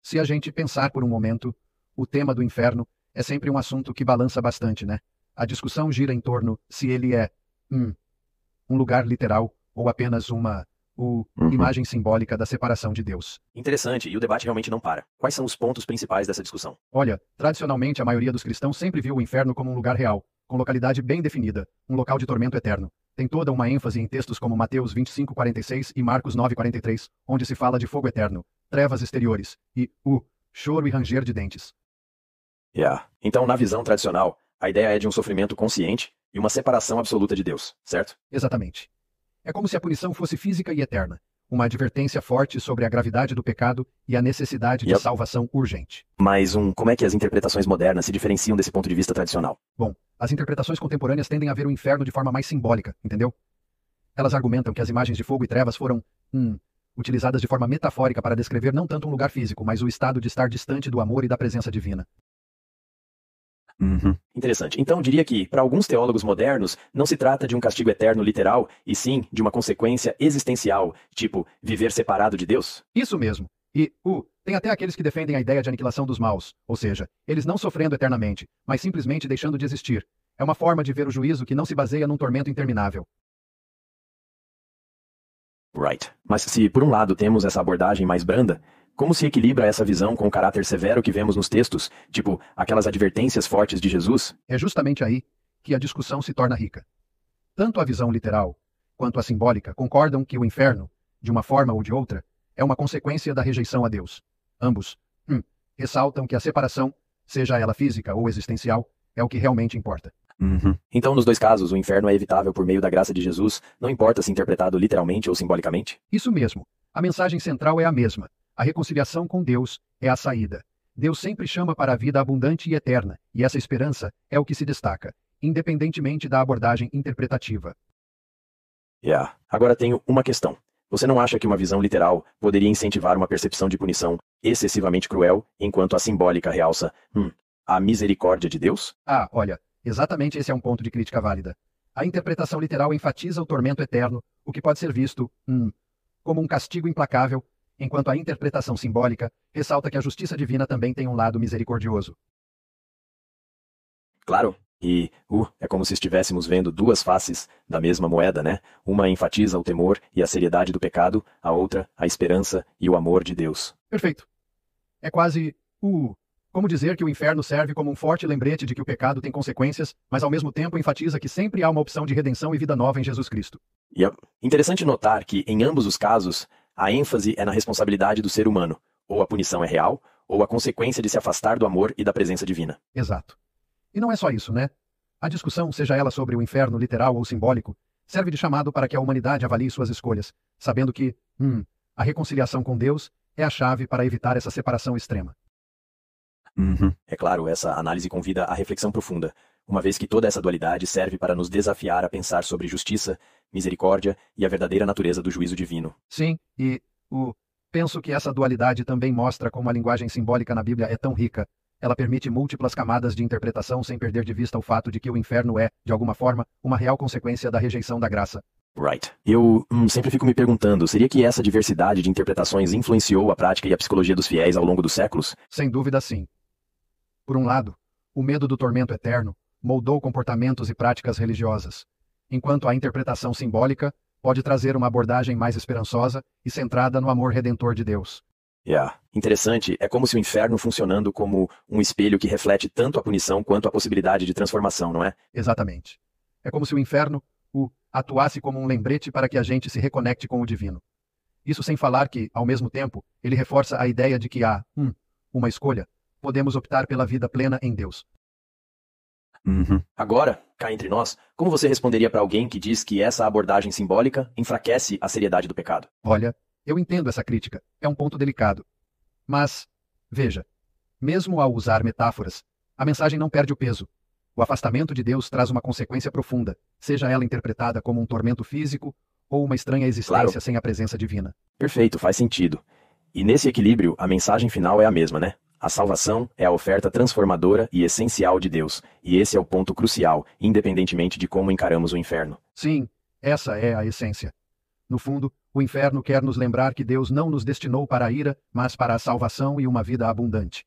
Se a gente pensar por um momento, o tema do inferno é sempre um assunto que balança bastante, né? A discussão gira em torno se ele é um lugar literal ou apenas uma imagem simbólica da separação de Deus. Interessante, e o debate realmente não para. Quais são os pontos principais dessa discussão? Olha, tradicionalmente a maioria dos cristãos sempre viu o inferno como um lugar real, com localidade bem definida, um local de tormento eterno. Tem toda uma ênfase em textos como Mateus 25:46 e Marcos 9:43, onde se fala de fogo eterno, trevas exteriores e choro e ranger de dentes. Então, na visão tradicional, a ideia é de um sofrimento consciente e uma separação absoluta de Deus, certo? Exatamente. É como se a punição fosse física e eterna, uma advertência forte sobre a gravidade do pecado e a necessidade de salvação urgente. Mas como é que as interpretações modernas se diferenciam desse ponto de vista tradicional? Bom, as interpretações contemporâneas tendem a ver o inferno de forma mais simbólica, entendeu? Elas argumentam que as imagens de fogo e trevas foram, utilizadas de forma metafórica para descrever não tanto um lugar físico, mas o estado de estar distante do amor e da presença divina. Interessante. Então, diria que, para alguns teólogos modernos, não se trata de um castigo eterno literal, e sim de uma consequência existencial, tipo, viver separado de Deus? Isso mesmo. E, tem até aqueles que defendem a ideia de aniquilação dos maus, ou seja, eles não sofrendo eternamente, mas simplesmente deixando de existir. É uma forma de ver o juízo que não se baseia num tormento interminável. Mas se, por um lado, temos essa abordagem mais branda, como se equilibra essa visão com o caráter severo que vemos nos textos, tipo aquelas advertências fortes de Jesus? É justamente aí que a discussão se torna rica. Tanto a visão literal quanto a simbólica concordam que o inferno, de uma forma ou de outra, é uma consequência da rejeição a Deus. Ambos ressaltam que a separação, seja ela física ou existencial, é o que realmente importa. Então, nos dois casos, o inferno é evitável por meio da graça de Jesus, não importa se interpretado literalmente ou simbolicamente? Isso mesmo. A mensagem central é a mesma. A reconciliação com Deus é a saída. Deus sempre chama para a vida abundante e eterna, e essa esperança é o que se destaca, independentemente da abordagem interpretativa. Agora tenho uma questão. Você não acha que uma visão literal poderia incentivar uma percepção de punição excessivamente cruel, enquanto a simbólica realça, a misericórdia de Deus? Olha, exatamente esse é um ponto de crítica válida. A interpretação literal enfatiza o tormento eterno, o que pode ser visto, como um castigo implacável, enquanto a interpretação simbólica ressalta que a justiça divina também tem um lado misericordioso. Claro, e é como se estivéssemos vendo duas faces da mesma moeda, né? Uma enfatiza o temor e a seriedade do pecado, a outra, a esperança e o amor de Deus. Perfeito. É quase, como dizer que o inferno serve como um forte lembrete de que o pecado tem consequências, mas ao mesmo tempo enfatiza que sempre há uma opção de redenção e vida nova em Jesus Cristo. Interessante notar que, em ambos os casos, a ênfase é na responsabilidade do ser humano. Ou a punição é real, ou a consequência de se afastar do amor e da presença divina. Exato. E não é só isso, né? A discussão, seja ela sobre o inferno literal ou simbólico, serve de chamado para que a humanidade avalie suas escolhas, sabendo que, a reconciliação com Deus é a chave para evitar essa separação extrema. É claro, essa análise convida à reflexão profunda, uma vez que toda essa dualidade serve para nos desafiar a pensar sobre justiça, misericórdia e a verdadeira natureza do juízo divino. Sim, e penso que essa dualidade também mostra como a linguagem simbólica na Bíblia é tão rica. Ela permite múltiplas camadas de interpretação sem perder de vista o fato de que o inferno é, de alguma forma, uma real consequência da rejeição da graça. Eu sempre fico me perguntando, seria que essa diversidade de interpretações influenciou a prática e a psicologia dos fiéis ao longo dos séculos? Sem dúvida, sim. Por um lado, o medo do tormento eterno moldou comportamentos e práticas religiosas, enquanto a interpretação simbólica pode trazer uma abordagem mais esperançosa e centrada no amor redentor de Deus. Interessante, é como se o inferno funcionando como um espelho que reflete tanto a punição quanto a possibilidade de transformação, não é? Exatamente. É como se o inferno atuasse como um lembrete para que a gente se reconecte com o divino. Isso sem falar que, ao mesmo tempo, ele reforça a ideia de que há, uma escolha. Podemos optar pela vida plena em Deus. Agora, cá entre nós, como você responderia para alguém que diz que essa abordagem simbólica enfraquece a seriedade do pecado? Olha, eu entendo essa crítica. É um ponto delicado. Mas, veja, mesmo ao usar metáforas, a mensagem não perde o peso. O afastamento de Deus traz uma consequência profunda, seja ela interpretada como um tormento físico ou uma estranha existência sem a presença divina. Perfeito, faz sentido. E nesse equilíbrio, a mensagem final é a mesma, né? A salvação é a oferta transformadora e essencial de Deus, e esse é o ponto crucial, independentemente de como encaramos o inferno. Sim, essa é a essência. No fundo, O inferno quer nos lembrar que Deus não nos destinou para a ira, mas para a salvação e uma vida abundante.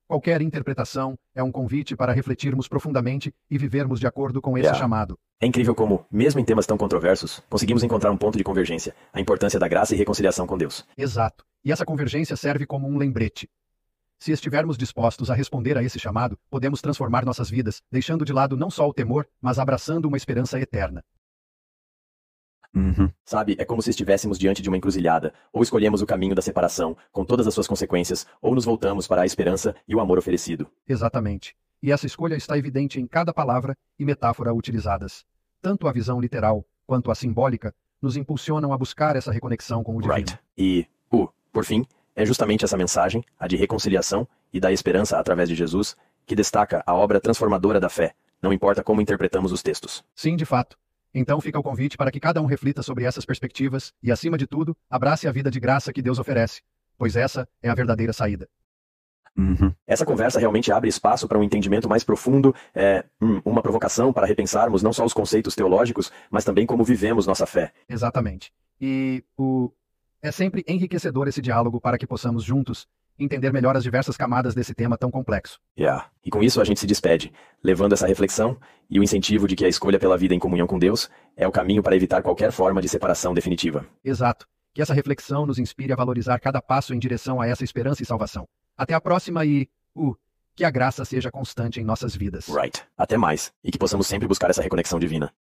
Qualquer interpretação é um convite para refletirmos profundamente e vivermos de acordo com esse chamado. É incrível como, mesmo em temas tão controversos, conseguimos encontrar um ponto de convergência, a importância da graça e reconciliação com Deus. Exato. E essa convergência serve como um lembrete. Se estivermos dispostos a responder a esse chamado, podemos transformar nossas vidas, deixando de lado não só o temor, mas abraçando uma esperança eterna. Sabe, é como se estivéssemos diante de uma encruzilhada, ou escolhemos o caminho da separação, com todas as suas consequências, ou nos voltamos para a esperança e o amor oferecido. Exatamente. E essa escolha está evidente em cada palavra e metáfora utilizadas. Tanto a visão literal quanto a simbólica nos impulsionam a buscar essa reconexão com o divino. E, por fim, é justamente essa mensagem, a de reconciliação e da esperança através de Jesus, que destaca a obra transformadora da fé, não importa como interpretamos os textos. Sim, de fato. Então fica o convite para que cada um reflita sobre essas perspectivas e, acima de tudo, abrace a vida de graça que Deus oferece, pois essa é a verdadeira saída. Essa conversa realmente abre espaço para um entendimento mais profundo, uma provocação para repensarmos não só os conceitos teológicos, mas também como vivemos nossa fé. Exatamente. E é sempre enriquecedor esse diálogo para que possamos juntos entender melhor as diversas camadas desse tema tão complexo. E com isso a gente se despede, levando essa reflexão e o incentivo de que a escolha pela vida em comunhão com Deus é o caminho para evitar qualquer forma de separação definitiva. Exato. Que essa reflexão nos inspire a valorizar cada passo em direção a essa esperança e salvação. Até a próxima e, que a graça seja constante em nossas vidas. Até mais, e que possamos sempre buscar essa reconexão divina.